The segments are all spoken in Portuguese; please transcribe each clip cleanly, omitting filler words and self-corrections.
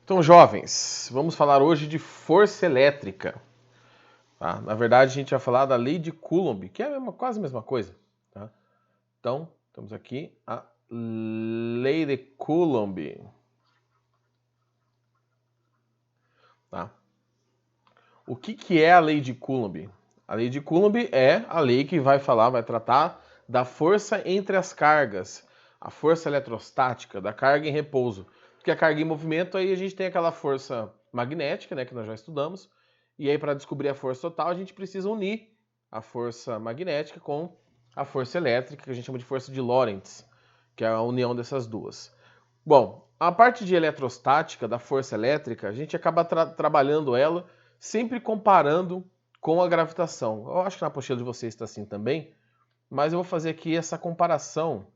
Então, jovens, vamos falar hoje de força elétrica. Tá? Na verdade, a gente vai falar da lei de Coulomb, que é quase a mesma coisa. Tá? Então, temos aqui a lei de Coulomb. Tá? O que é a lei de Coulomb? A lei de Coulomb é a lei que vai tratar da força entre as cargas, a força eletrostática, da carga em repouso. Porque a carga em movimento, aí a gente tem aquela força magnética, né, que nós já estudamos, e aí para descobrir a força total, a gente precisa unir a força magnética com a força elétrica, que a gente chama de força de Lorentz, que é a união dessas duas. Bom, a parte de eletrostática da força elétrica, a gente acaba trabalhando ela sempre comparando com a gravitação. Eu acho que na apostila de vocês está assim também, mas eu vou fazer aqui essa comparação.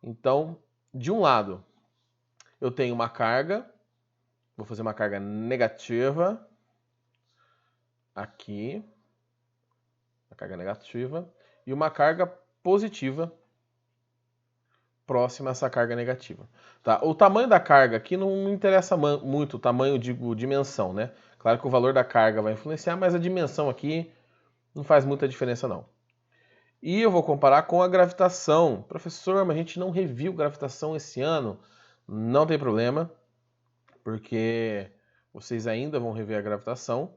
Então, de um lado, eu tenho uma carga, vou fazer uma carga negativa aqui, uma carga negativa, e uma carga positiva próxima a essa carga negativa. Tá? O tamanho da carga aqui não interessa muito, o tamanho, digo, dimensão, né? Claro que o valor da carga vai influenciar, mas a dimensão aqui não faz muita diferença não. E eu vou comparar com a gravitação. Professor, mas a gente não reviu gravitação esse ano. Não tem problema, porque vocês ainda vão rever a gravitação.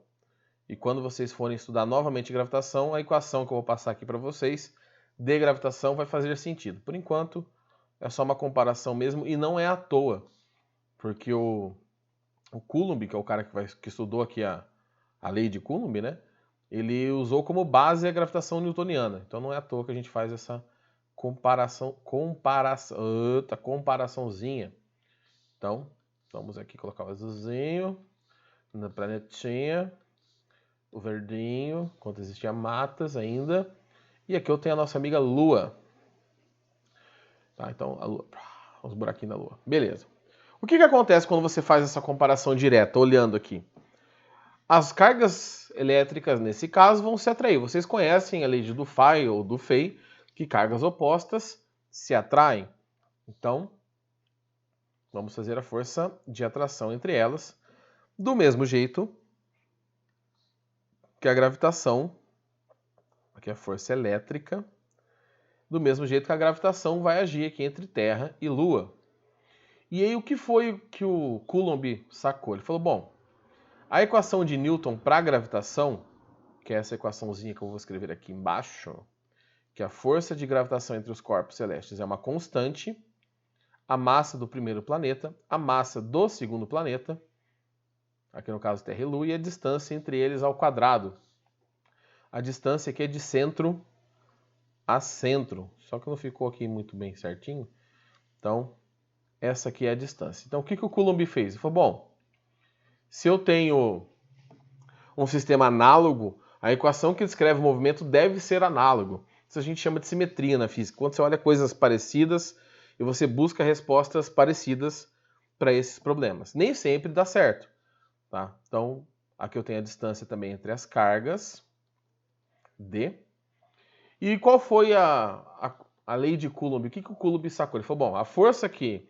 E quando vocês forem estudar novamente gravitação, a equação que eu vou passar aqui para vocês de gravitação vai fazer sentido. Por enquanto, é só uma comparação mesmo e não é à toa, porque o Coulomb, que é o cara que estudou aqui a lei de Coulomb, né? Ele usou como base a gravitação newtoniana. Então não é à toa que a gente faz essa comparaçãozinha. Então, vamos aqui colocar o azulzinho na planetinha, o verdinho, enquanto existia matas ainda. E aqui eu tenho a nossa amiga Lua. Tá, então a Lua, os buraquinhos da Lua. Beleza. O que acontece quando você faz essa comparação direta, olhando aqui? As cargas elétricas, nesse caso, vão se atrair. Vocês conhecem a lei de Dufay ou Dufay, que cargas opostas se atraem. Então, vamos fazer a força de atração entre elas, do mesmo jeito que a gravitação, aqui é a força elétrica, do mesmo jeito que a gravitação vai agir aqui entre Terra e Lua. E aí, o que foi que o Coulomb sacou? Ele falou, bom, a equação de Newton para a gravitação, que é essa equaçãozinha que eu vou escrever aqui embaixo, que a força de gravitação entre os corpos celestes é uma constante, a massa do primeiro planeta, a massa do segundo planeta, aqui no caso Terra e Lua, e a distância entre eles ao quadrado. A distância aqui é de centro a centro, só que não ficou aqui muito bem certinho. Então, essa aqui é a distância. Então, o que o Coulomb fez? Ele falou, bom, se eu tenho um sistema análogo, a equação que descreve o movimento deve ser análogo. Isso a gente chama de simetria na física. Quando você olha coisas parecidas e você busca respostas parecidas para esses problemas. Nem sempre dá certo. Tá? Então, aqui eu tenho a distância também entre as cargas, D. E qual foi a lei de Coulomb? O que o Coulomb sacou? Ele falou, bom, a força aqui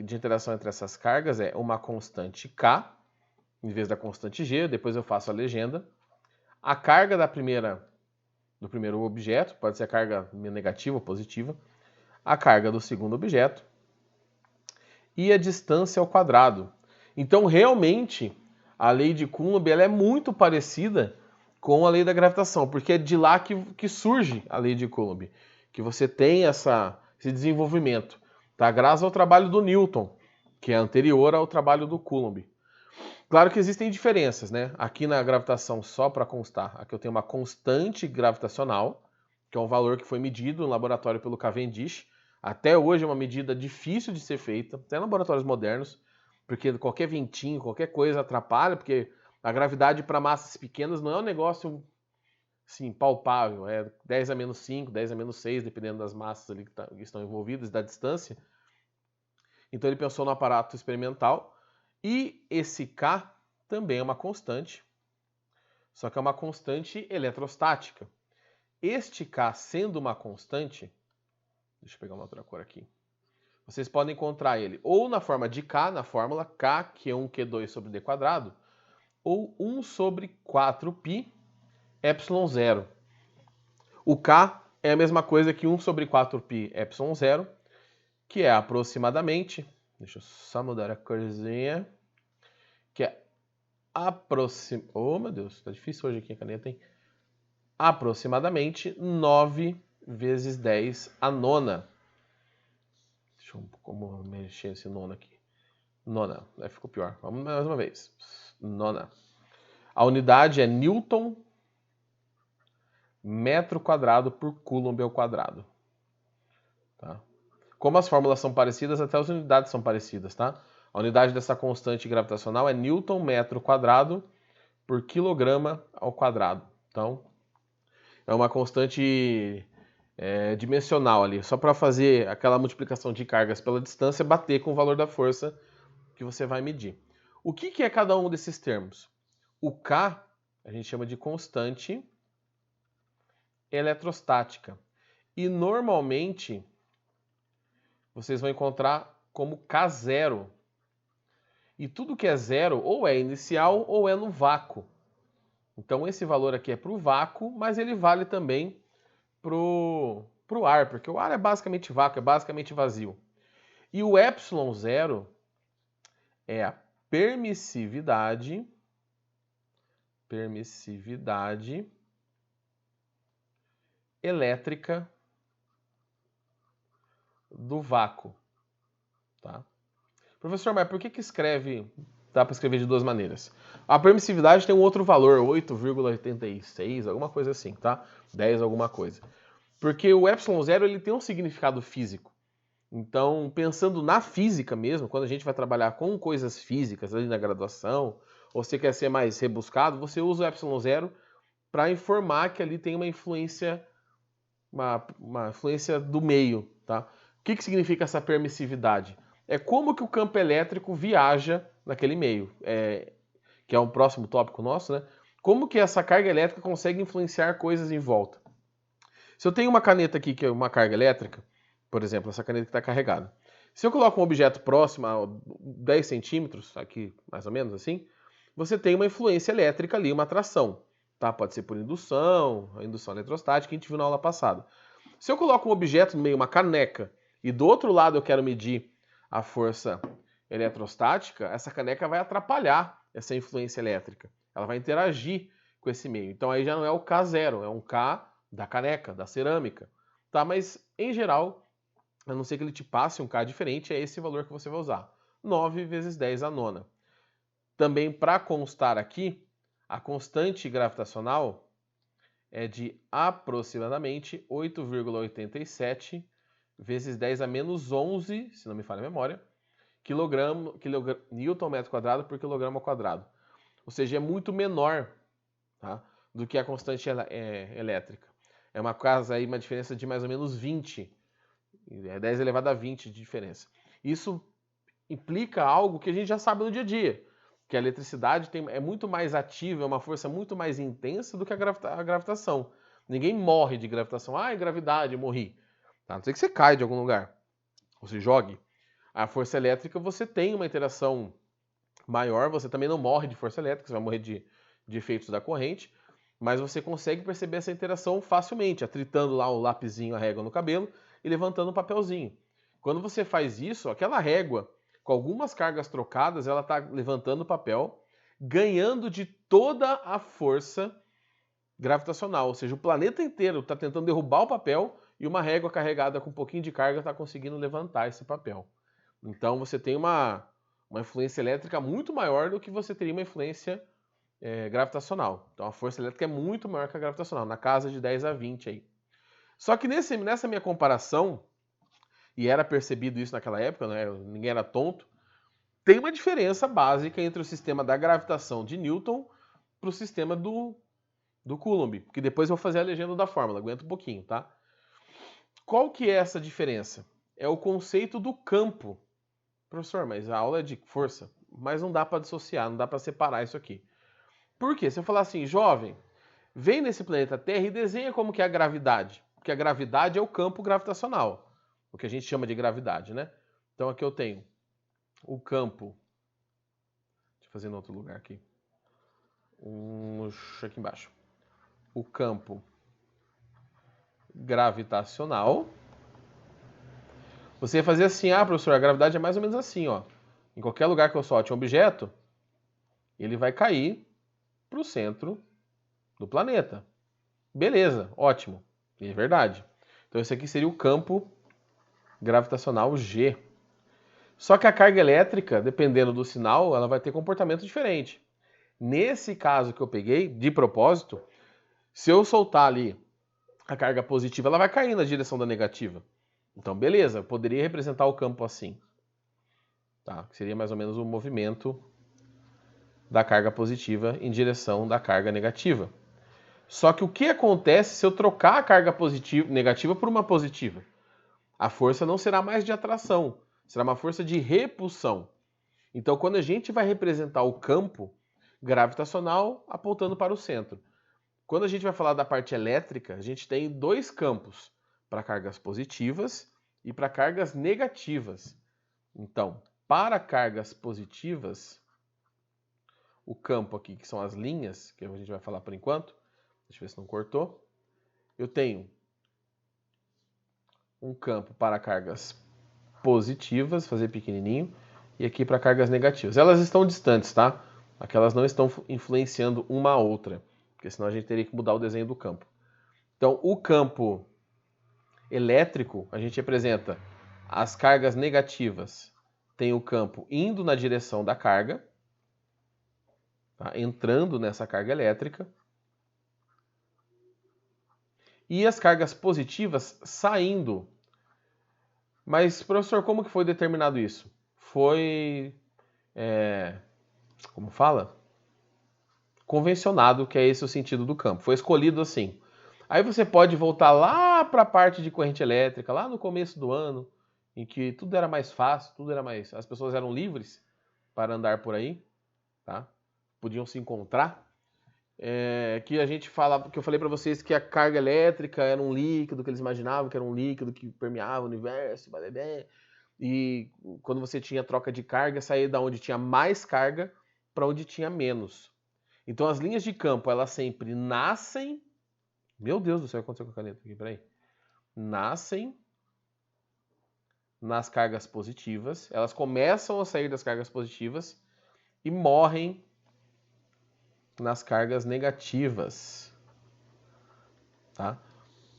de interação entre essas cargas é uma constante K, em vez da constante G, depois eu faço a legenda. A carga do primeiro objeto, pode ser a carga negativa ou positiva, a carga do segundo objeto e a distância ao quadrado. Então, realmente, a lei de Coulomb ela é muito parecida com a lei da gravitação, porque é de lá que surge a lei de Coulomb, que você tem esse desenvolvimento, tá? Graças ao trabalho do Newton, que é anterior ao trabalho do Coulomb. Claro que existem diferenças, né? Aqui na gravitação, só para constar, aqui eu tenho uma constante gravitacional, que é um valor que foi medido no laboratório pelo Cavendish. Até hoje é uma medida difícil de ser feita, até em laboratórios modernos, porque qualquer ventinho, qualquer coisa atrapalha, porque a gravidade para massas pequenas não é um negócio assim, palpável, é 10 a menos 5, 10 a menos 6, dependendo das massas ali que estão envolvidas, da distância. Então ele pensou no aparato experimental, e esse K também é uma constante, só que é uma constante eletrostática. Este K sendo uma constante, deixa eu pegar uma outra cor aqui. vocês podem encontrar ele ou na forma de K, na fórmula K, Q1, Q2 sobre D quadrado, ou 1 sobre 4π epsilon zero. O K é a mesma coisa que 1 sobre 4π epsilon zero, que é aproximadamente, deixa eu só mudar a corzinha, que é oh, meu Deus, tá difícil hoje aqui a caneta, hein? Aproximadamente 9 vezes 10 a nona. Deixa eu como mexer esse nono aqui. Nona, aí ficou pior. Vamos mais uma vez. Nona. A unidade é Newton metro quadrado por Coulomb ao quadrado. Tá? Como as fórmulas são parecidas, até as unidades são parecidas, tá? A unidade dessa constante gravitacional é Newton metro quadrado por quilograma ao quadrado. Então, é uma constante dimensional ali, só para fazer aquela multiplicação de cargas pela distância, bater com o valor da força que você vai medir. O que é cada um desses termos? O K a gente chama de constante eletrostática. E normalmente vocês vão encontrar como K0. E tudo que é zero ou é inicial ou é no vácuo. Então esse valor aqui é para o vácuo, mas ele vale também para o ar, porque o ar é basicamente vácuo, é basicamente vazio. E o epsilon zero é a permissividade elétrica do vácuo. Tá? Professor, mas por que escreve, dá para escrever de duas maneiras? A permissividade tem um outro valor, 8,86, alguma coisa assim, tá? 10 alguma coisa. Porque o epsilon zero ele tem um significado físico. Então, pensando na física mesmo, quando a gente vai trabalhar com coisas físicas ali na graduação, ou você quer ser mais rebuscado, você usa o epsilon zero para informar que ali tem uma influência do meio, tá? O que significa essa permissividade? É como que o campo elétrico viaja naquele meio, que é um próximo tópico nosso, né? Como que essa carga elétrica consegue influenciar coisas em volta? Se eu tenho uma caneta aqui que é uma carga elétrica, por exemplo, essa caneta que está carregada. Se eu coloco um objeto próximo a 10 centímetros, aqui mais ou menos assim, você tem uma influência elétrica ali, uma atração. Tá? Pode ser por indução, a indução eletrostática que a gente viu na aula passada. Se eu coloco um objeto no meio, uma caneca, e do outro lado eu quero medir a força eletrostática, essa caneca vai atrapalhar essa influência elétrica. Ela vai interagir com esse meio. Então aí já não é o K0, é um K da caneca, da cerâmica. Tá? Mas, em geral, a não ser que ele te passe um K diferente, é esse valor que você vai usar. 9 vezes 10 a nona. Também, para constar aqui, a constante gravitacional é de aproximadamente 8,87 vezes 10 a menos 11, se não me falha a memória, Newton metro quadrado por quilograma ao quadrado. Ou seja, é muito menor, tá, do que a constante elétrica. É uma diferença de mais ou menos 20. É 10 elevado a 20 de diferença. Isso implica algo que a gente já sabe no dia a dia, que a eletricidade é muito mais ativa, é uma força muito mais intensa do que a gravitação. Ninguém morre de gravitação. Ah, é gravidade, eu morri. Tá? A não ser que você caia de algum lugar, ou se jogue. A força elétrica, você tem uma interação maior, você também não morre de força elétrica, você vai morrer de efeitos da corrente, mas você consegue perceber essa interação facilmente, atritando lá o lapisinho, a régua no cabelo e levantando o papelzinho. Quando você faz isso, aquela régua, com algumas cargas trocadas, ela está levantando o papel, ganhando de toda a força gravitacional. Ou seja, o planeta inteiro está tentando derrubar o papel e uma régua carregada com um pouquinho de carga está conseguindo levantar esse papel. Então você tem uma influência elétrica muito maior do que você teria uma influência gravitacional. Então a força elétrica é muito maior que a gravitacional, na casa de 10 a 20 aí. Só que nessa minha comparação, e era percebido isso naquela época, né, ninguém era tonto, tem uma diferença básica entre o sistema da gravitação de Newton para o sistema do Coulomb, que depois eu vou fazer a legenda da fórmula, aguenta um pouquinho, tá? Qual que é essa diferença? É o conceito do campo. Professor, mas a aula é de força, mas não dá para dissociar, não dá para separar isso aqui. Por quê? Se eu falar assim, jovem, vem nesse planeta Terra e desenha como que é a gravidade. Porque a gravidade é o campo gravitacional, o que a gente chama de gravidade, né? Então aqui eu tenho o campo. Deixa eu fazer em outro lugar aqui. Aqui embaixo. O campo gravitacional. Você ia fazer assim, professor, a gravidade é mais ou menos assim, ó. Em qualquer lugar que eu solte um objeto, ele vai cair para o centro do planeta. Beleza, ótimo. E é verdade. Então esse aqui seria o campo gravitacional G. Só que a carga elétrica, dependendo do sinal, ela vai ter comportamento diferente. Nesse caso que eu peguei, de propósito, se eu soltar ali a carga positiva, ela vai cair na direção da negativa. Então, beleza, eu poderia representar o campo assim. Tá? Que seria mais ou menos o movimento da carga positiva em direção da carga negativa. Só que o que acontece se eu trocar a carga negativa por uma positiva? A força não será mais de atração, será uma força de repulsão. Então, quando a gente vai representar o campo gravitacional apontando para o centro, quando a gente vai falar da parte elétrica, a gente tem dois campos, para cargas positivas e para cargas negativas. Então, para cargas positivas, o campo aqui, que são as linhas, que a gente vai falar por enquanto, deixa eu ver se não cortou, eu tenho um campo para cargas positivas, fazer pequenininho, e aqui para cargas negativas. Elas estão distantes, tá? Aquelas não estão influenciando uma a outra, porque senão a gente teria que mudar o desenho do campo. Então, o campo elétrico, a gente representa as cargas negativas. Tem o campo indo na direção da carga, tá? Entrando nessa carga elétrica. E as cargas positivas saindo. Mas, professor, como que foi determinado isso? Foi, como fala? Convencionado, que é esse o sentido do campo. Foi escolhido assim. Aí você pode voltar lá para a parte de corrente elétrica, lá no começo do ano, em que tudo era mais fácil, as pessoas eram livres para andar por aí, tá? Podiam se encontrar. Que a gente fala, que eu falei para vocês que a carga elétrica era um líquido, que eles imaginavam que era um líquido que permeava o universo, e quando você tinha troca de carga, saía da onde tinha mais carga para onde tinha menos. Então as linhas de campo, elas sempre nascem. Meu Deus do céu, o que aconteceu com a caneta aqui? Peraí. Nascem nas cargas positivas, elas começam a sair das cargas positivas e morrem nas cargas negativas. Tá?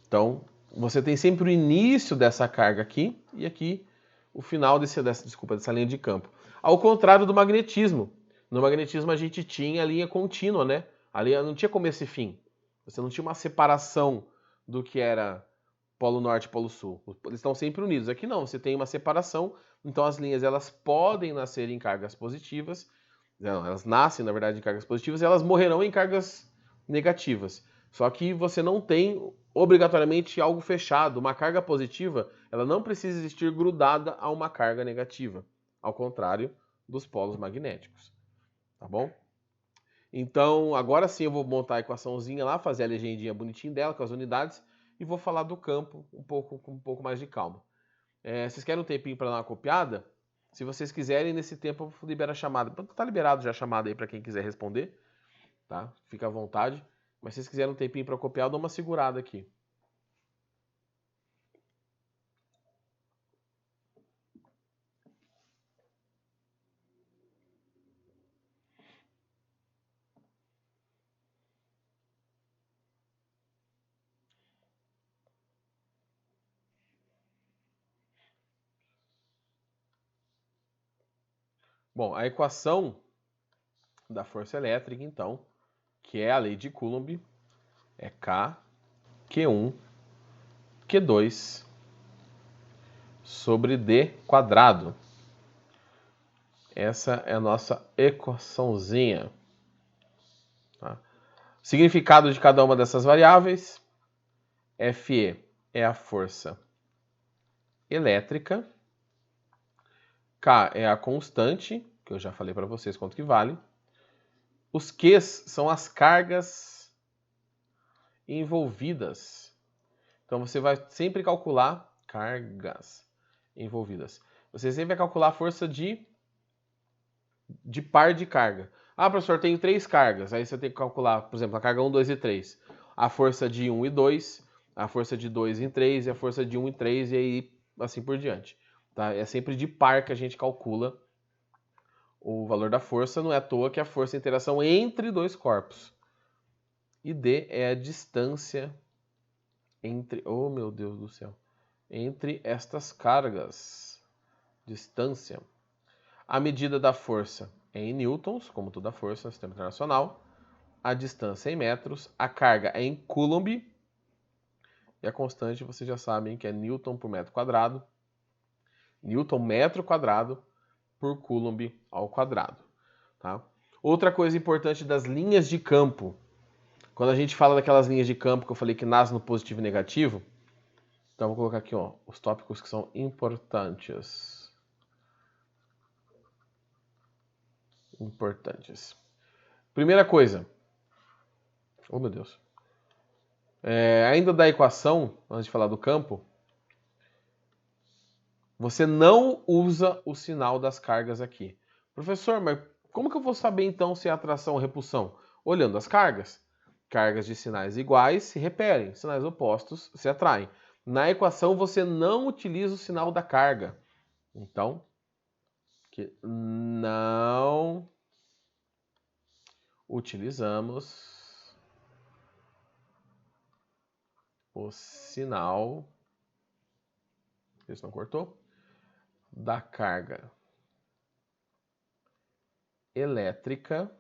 Então, você tem sempre o início dessa carga aqui e aqui o final dessa linha de campo. Ao contrário do magnetismo. No magnetismo a gente tinha a linha contínua, né? A linha não tinha começo e fim. Você não tinha uma separação do que era polo norte e polo sul. Eles estão sempre unidos. Aqui não, você tem uma separação. Então as linhas elas podem nascer em cargas positivas. Não, elas nascem, na verdade, em cargas positivas e elas morrerão em cargas negativas. Só que você não tem obrigatoriamente algo fechado. Uma carga positiva, ela não precisa existir grudada a uma carga negativa. Ao contrário dos polos magnéticos. Tá bom? Então, agora sim eu vou montar a equaçãozinha lá, fazer a legendinha bonitinha dela com as unidades e vou falar do campo com um pouco mais de calma. Vocês querem um tempinho para dar uma copiada? Se vocês quiserem, nesse tempo eu libero a chamada. Tá liberado já a chamada aí para quem quiser responder, tá? Fica à vontade. Mas se vocês quiserem um tempinho para copiar, eu dou uma segurada aqui. Bom, a equação da força elétrica, então, que é a lei de Coulomb, é K, Q1, Q2 sobre D quadrado. Essa é a nossa equaçãozinha. Tá? Significado de cada uma dessas variáveis. Fe é a força elétrica. K é a constante, que eu já falei para vocês quanto que vale. Os Qs são as cargas envolvidas. Então você vai sempre calcular cargas envolvidas. você sempre vai calcular a força de par de carga. Ah, professor, tenho 3 cargas. Aí você tem que calcular, por exemplo, a carga 1, 2 e 3. A força de 1 e 2, a força de 2 em 3 e a força de 1 em 3 e aí assim por diante. Tá? É sempre de par que a gente calcula o valor da força. Não é à toa que a força é a interação entre dois corpos. E D é a distância entre... Oh, meu Deus do céu. Entre estas cargas. Distância. A medida da força é em newtons, como toda força no sistema internacional. A distância é em metros. A carga é em coulomb. E a constante, vocês já sabem que é newton por metro quadrado. Newton metro quadrado por coulomb ao quadrado. Tá? Outra coisa importante das linhas de campo. Quando a gente fala daquelas linhas de campo que eu falei que nascem no positivo e negativo, então vou colocar aqui ó, os tópicos que são importantes. Primeira coisa. Oh, meu Deus. Ainda da equação, antes de falar do campo, você não usa o sinal das cargas aqui. Professor, mas como que eu vou saber então se é atração ou repulsão? Olhando as cargas. Cargas de sinais iguais se repelem, sinais opostos se atraem. Na equação você não utiliza o sinal da carga. Então, não utilizamos o sinal, isso não cortou, da carga elétrica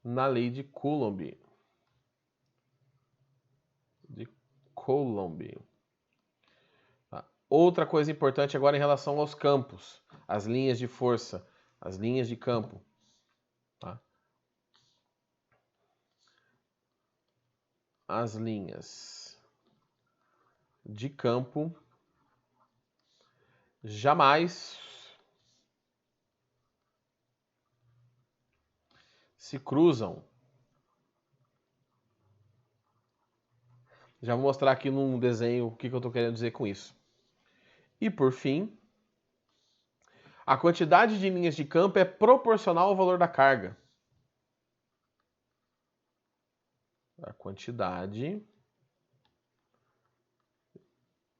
na lei de Coulomb. Tá. Outra coisa importante agora em relação aos campos, as linhas de força, as linhas de campo. Tá? As linhas de campo jamais se cruzam. Já vou mostrar aqui num desenho o que eu estou querendo dizer com isso. E por fim, a quantidade de linhas de campo é proporcional ao valor da carga. A quantidade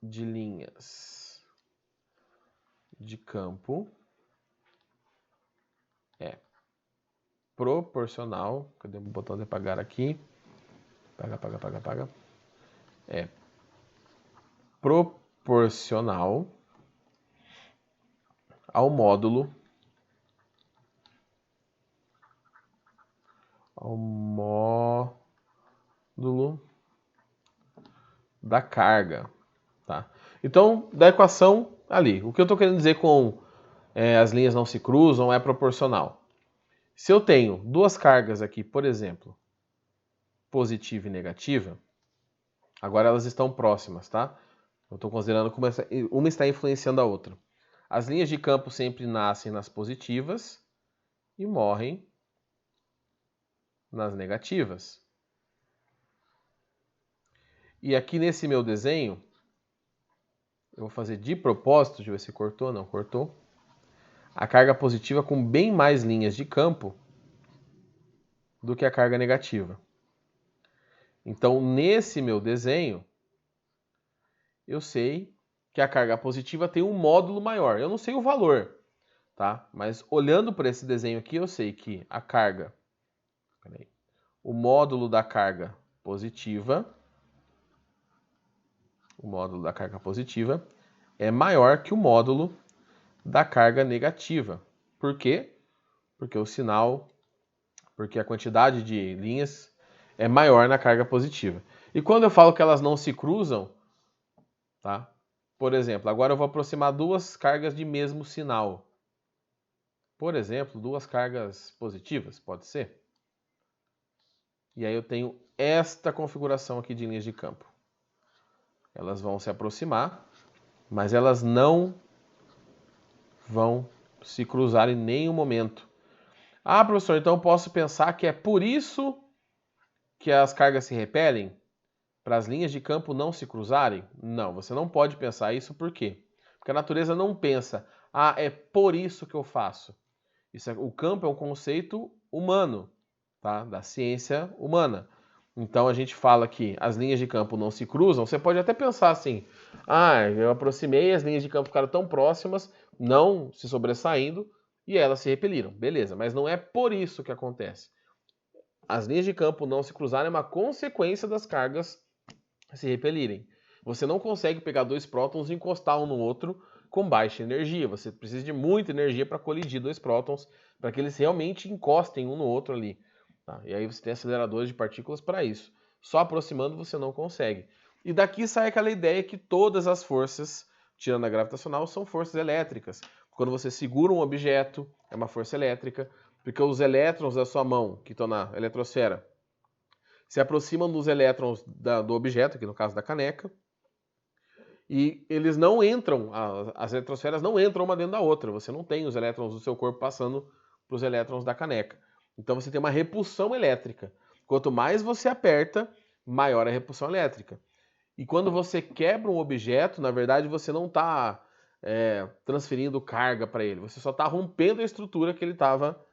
de linhas de campo é proporcional. Cadê o botão de apagar aqui? Apaga. É proporcional ao módulo da carga. Tá? Então, da equação ali, o que eu estou querendo dizer com as linhas não se cruzam é proporcional. Se eu tenho duas cargas aqui, por exemplo, positiva e negativa, agora elas estão próximas, tá? Eu estou considerando como uma está influenciando a outra. As linhas de campo sempre nascem nas positivas e morrem nas negativas. E aqui nesse meu desenho, eu vou fazer de propósito, deixa eu ver se cortou, não cortou. A carga positiva com bem mais linhas de campo do que a carga negativa. Então, nesse meu desenho, eu sei que a carga positiva tem um módulo maior. Eu não sei o valor, tá? Mas olhando para esse desenho aqui, eu sei que a carga, o módulo da carga positiva, é maior que o módulo da carga negativa. Por quê? Porque a quantidade de linhas é maior na carga positiva. E quando eu falo que elas não se cruzam, tá? Por exemplo, agora eu vou aproximar duas cargas de mesmo sinal. Por exemplo, duas cargas positivas, pode ser? E aí eu tenho esta configuração aqui de linhas de campo. Elas vão se aproximar, mas elas não vão se cruzar em nenhum momento. Ah, professor, então eu posso pensar que é por isso que as cargas se repelem? para as linhas de campo não se cruzarem? Não, você não pode pensar isso, por quê? Porque a natureza não pensa, ah, é por isso que eu faço. O campo é um conceito humano, tá? Da ciência humana. Então a gente fala que as linhas de campo não se cruzam. Você pode até pensar assim: ah, eu aproximei, as linhas de campo ficaram tão próximas, não se sobressaindo, e elas se repeliram. Beleza, mas não é por isso que acontece. As linhas de campo não se cruzarem é uma consequência das cargas se repelirem. Você não consegue pegar dois prótons e encostar um no outro com baixa energia. Você precisa de muita energia para colidir dois prótons, para que eles realmente encostem um no outro ali. Tá? E aí você tem aceleradores de partículas para isso. Só aproximando você não consegue. E daqui sai aquela ideia que todas as forças, tirando a gravitacional, são forças elétricas. Quando você segura um objeto, é uma força elétrica, porque os elétrons da sua mão, que estão na eletrosfera, se aproximam dos elétrons do objeto, aqui no caso da caneca, e eles não entram, as eletrosferas não entram uma dentro da outra. Você não tem os elétrons do seu corpo passando para os elétrons da caneca. Então você tem uma repulsão elétrica. Quanto mais você aperta, maior a repulsão elétrica. E quando você quebra um objeto, na verdade você não está transferindo carga para ele. Você só está rompendo a estrutura que ele estava,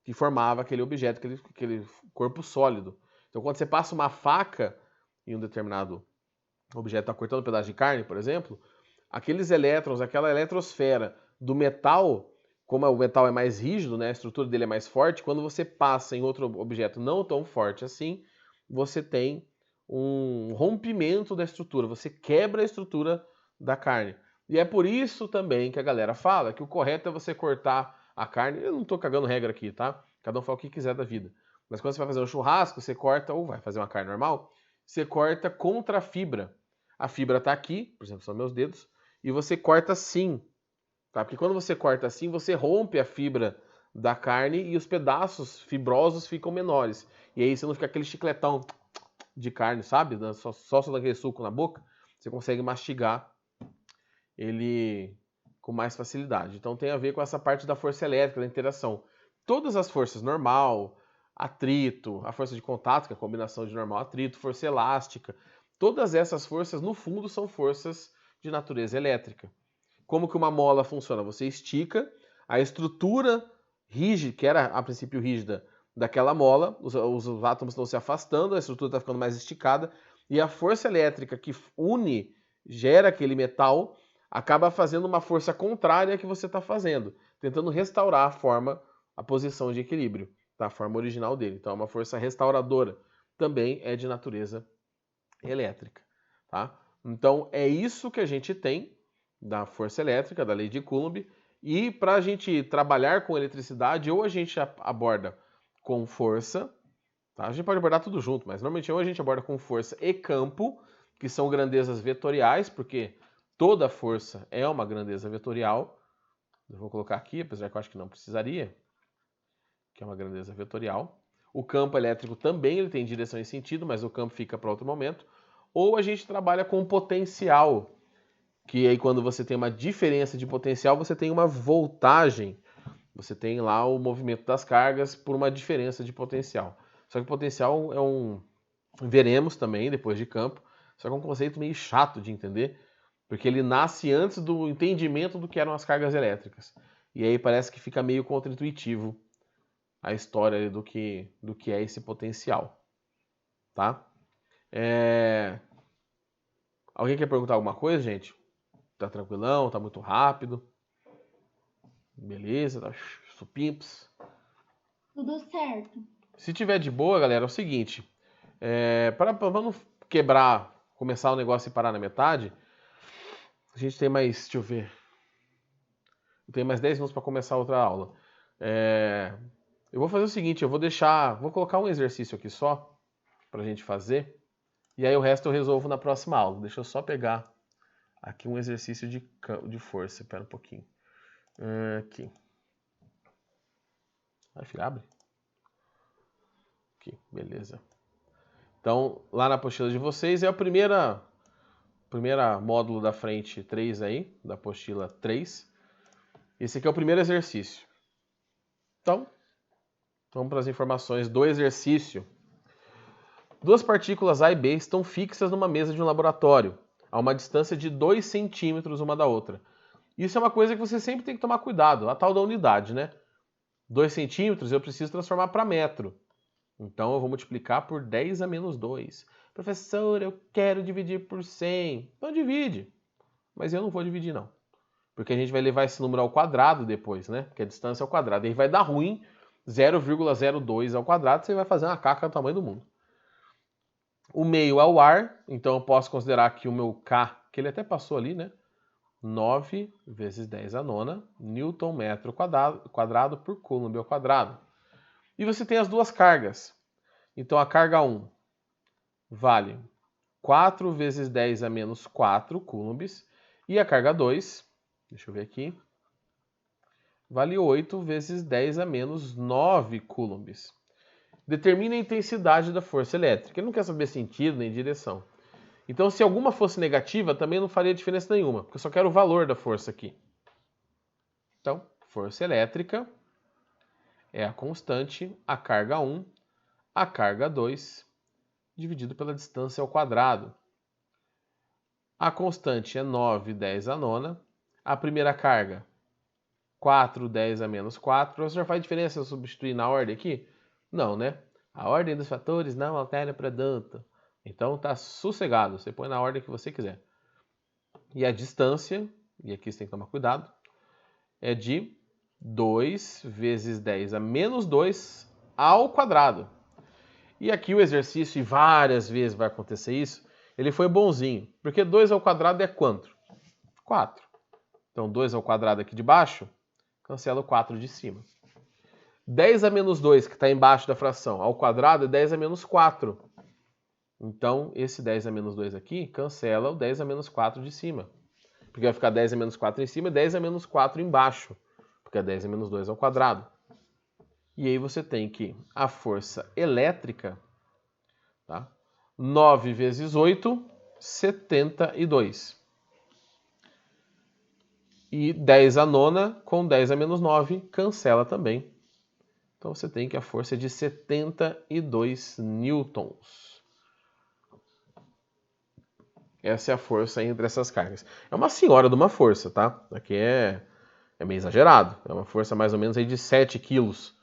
que formava aquele objeto, aquele corpo sólido. Então quando você passa uma faca em um determinado o objeto está cortando um pedaço de carne, por exemplo, aqueles elétrons, aquela eletrosfera do metal, como o metal é mais rígido, né, a estrutura dele é mais forte, quando você passa em outro objeto não tão forte assim, você tem um rompimento da estrutura, você quebra a estrutura da carne. E é por isso também que a galera fala que o correto é você cortar a carne. Eu não estou cagando regra aqui, tá? Cada um fala o que quiser da vida. Mas quando você vai fazer um churrasco, você corta, ou vai fazer uma carne normal, você corta contra a fibra. A fibra está aqui, por exemplo, são meus dedos, e você corta assim, tá? Porque quando você corta assim, você rompe a fibra da carne e os pedaços fibrosos ficam menores. E aí você não fica aquele chicletão de carne, sabe? Só daquele suco na boca, você consegue mastigar ele com mais facilidade. Então tem a ver com essa parte da força elétrica, da interação. Todas as forças, normal, atrito, a força de contato, que é a combinação de normal atrito, força elástica, todas essas forças, no fundo, são forças de natureza elétrica. Como que uma mola funciona? Você estica a estrutura rígida, que era a princípio rígida, daquela mola, os átomos estão se afastando, a estrutura está ficando mais esticada, e a força elétrica que une, gera aquele metal, acaba fazendo uma força contrária à que você está fazendo, tentando restaurar a forma, a posição de equilíbrio, tá? A forma original dele. Então é uma força restauradora, também é de natureza elétrica, tá? Então é isso que a gente tem da força elétrica, da lei de Coulomb, e para a gente trabalhar com eletricidade, ou a gente aborda com força, tá? A gente pode abordar tudo junto, mas normalmente ou a gente aborda com força e campo, que são grandezas vetoriais, porque toda força é uma grandeza vetorial. Eu vou colocar aqui, apesar que eu acho que não precisaria, que é uma grandeza vetorial. O campo elétrico também ele tem direção e sentido, mas o campo fica para outro momento. Ou a gente trabalha com potencial, que aí quando você tem uma diferença de potencial, você tem uma voltagem. Você tem lá o movimento das cargas por uma diferença de potencial. Só que potencial é veremos também depois de campo, só que é um conceito meio chato de entender, porque ele nasce antes do entendimento do que eram as cargas elétricas. E aí parece que fica meio contraintuitivo a história do que é esse potencial, tá? Alguém quer perguntar alguma coisa, gente? Tá tranquilão? Tá muito rápido? Beleza, tá supimps. Tudo certo. Se tiver de boa, galera, é o seguinte. Para não quebrar, começar o negócio e parar na metade, a gente tem mais, deixa eu ver. Tem mais 10 minutos para começar outra aula. Eu vou fazer o seguinte, vou colocar um exercício aqui só pra gente fazer. E aí o resto eu resolvo na próxima aula. Deixa eu só pegar aqui um exercício de força. Espera um pouquinho. Aqui. Vai, filho, abre. Aqui, beleza. Então, lá na apostila de vocês é a primeira módulo da frente 3 aí, da apostila 3. Esse aqui é o primeiro exercício. Então, vamos para as informações do exercício. Duas partículas A e B estão fixas numa mesa de um laboratório, a uma distância de 2 centímetros uma da outra. Isso é uma coisa que você sempre tem que tomar cuidado, a tal da unidade, né? 2 centímetros eu preciso transformar para metro. Então eu vou multiplicar por 10 a menos 2. Professor, eu quero dividir por 100. Então divide. Mas eu não vou dividir não. Porque a gente vai levar esse número ao quadrado depois, né? Porque a distância é ao quadrado. E aí vai dar ruim 0,02 ao quadrado, você vai fazer uma caca do tamanho do mundo. O meio é o ar, então eu posso considerar que o meu K, que ele até passou ali, né? 9 vezes 10 a nona, Newton metro quadrado por Coulomb ao quadrado. E você tem as duas cargas. Então a carga 1 vale 4 vezes 10 a menos 4 coulombs. E a carga 2, deixa eu ver aqui, vale 8 vezes 10 a menos 9 coulombs. Determina a intensidade da força elétrica. Ele não quer saber sentido nem direção. Então, se alguma fosse negativa, também não faria diferença nenhuma, porque eu só quero o valor da força aqui. Então, força elétrica é a constante, a carga 1, a carga 2, dividido pela distância ao quadrado. A constante é 9, 10 a nona. A primeira carga, 4, 10 a menos 4. Professor, faz diferença eu substituir na ordem aqui? Não, né? A ordem dos fatores não altera o produto. Então tá sossegado, você põe na ordem que você quiser. E a distância, e aqui você tem que tomar cuidado, é de 2 vezes 10 a menos 2 ao quadrado. E aqui o exercício, e várias vezes vai acontecer isso, ele foi bonzinho. Porque 2 ao quadrado é quanto? 4. Então 2 ao quadrado aqui de baixo, cancela o 4 de cima. 10 a menos 2, que está embaixo da fração, ao quadrado é 10 a menos 4. Então, esse 10 a menos 2 aqui cancela o 10 a menos 4 de cima. Porque vai ficar 10 a menos 4 em cima e 10 a menos 4 embaixo. Porque é 10 a menos 2 ao quadrado. E aí você tem que a força elétrica, tá? 9 vezes 8, 72. E 10 a nona com 10 a menos 9 cancela também. Então você tem que a força é de 72 newtons. Essa é a força entre essas cargas. É uma senhora de uma força, tá? Aqui é meio exagerado. É uma força mais ou menos aí de 7 quilos.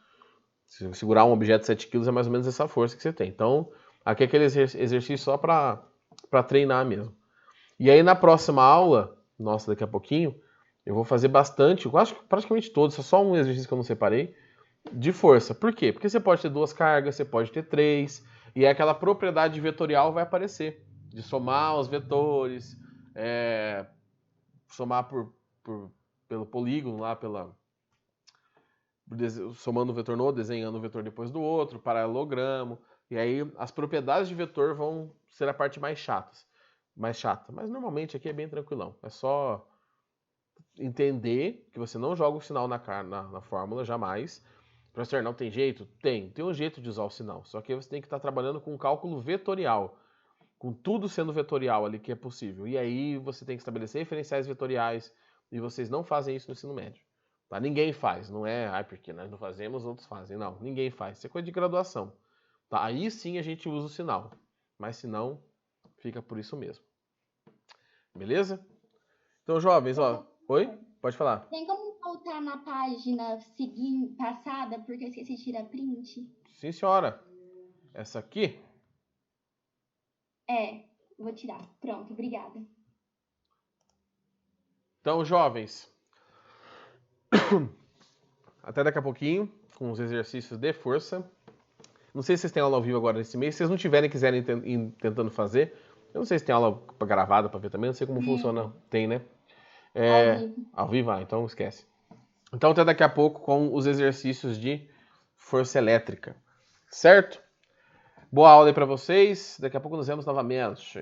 Se você segurar um objeto de 7 quilos, é mais ou menos essa força que você tem. Então, aqui é aquele exercício só para treinar mesmo. E aí na próxima aula, nossa, daqui a pouquinho, eu vou fazer bastante, eu acho que praticamente todos, só um exercício que eu não separei, de força. Por quê? Porque você pode ter duas cargas, você pode ter três, e aquela propriedade vetorial vai aparecer. De somar os vetores, somar pelo polígono lá, somando o vetor no, desenhando o vetor depois do outro, paralelogramo, e aí as propriedades de vetor vão ser a parte mais chata. Mas normalmente aqui é bem tranquilão. É só entender que você não joga o sinal na fórmula, jamais. Professor, não tem jeito? Tem um jeito de usar o sinal. Só que você tem que estar trabalhando com cálculo vetorial. Com tudo sendo vetorial ali que é possível. E aí você tem que estabelecer referenciais vetoriais. E vocês não fazem isso no ensino médio. Tá? Ninguém faz. Não é, porque nós não fazemos, outros fazem. Não, ninguém faz. Isso é coisa de graduação. Tá? Aí sim a gente usa o sinal. Mas se não, fica por isso mesmo. Beleza? Então, jovens, ó. Oi? Pode falar. Tem como voltar na página seguinte, passada, porque eu esqueci de tirar print? Sim, senhora. Essa aqui? Vou tirar. Pronto, obrigada. Então, jovens, até daqui a pouquinho, com os exercícios de força. Não sei se vocês têm aula ao vivo agora nesse mês. Se vocês não tiverem e quiserem ir tentando fazer, eu não sei se tem aula gravada para ver também, não sei como funciona. Tem, né? Ao vivo, então esquece. Então, até daqui a pouco com os exercícios de força elétrica. Certo? Boa aula aí para vocês. Daqui a pouco nos vemos novamente.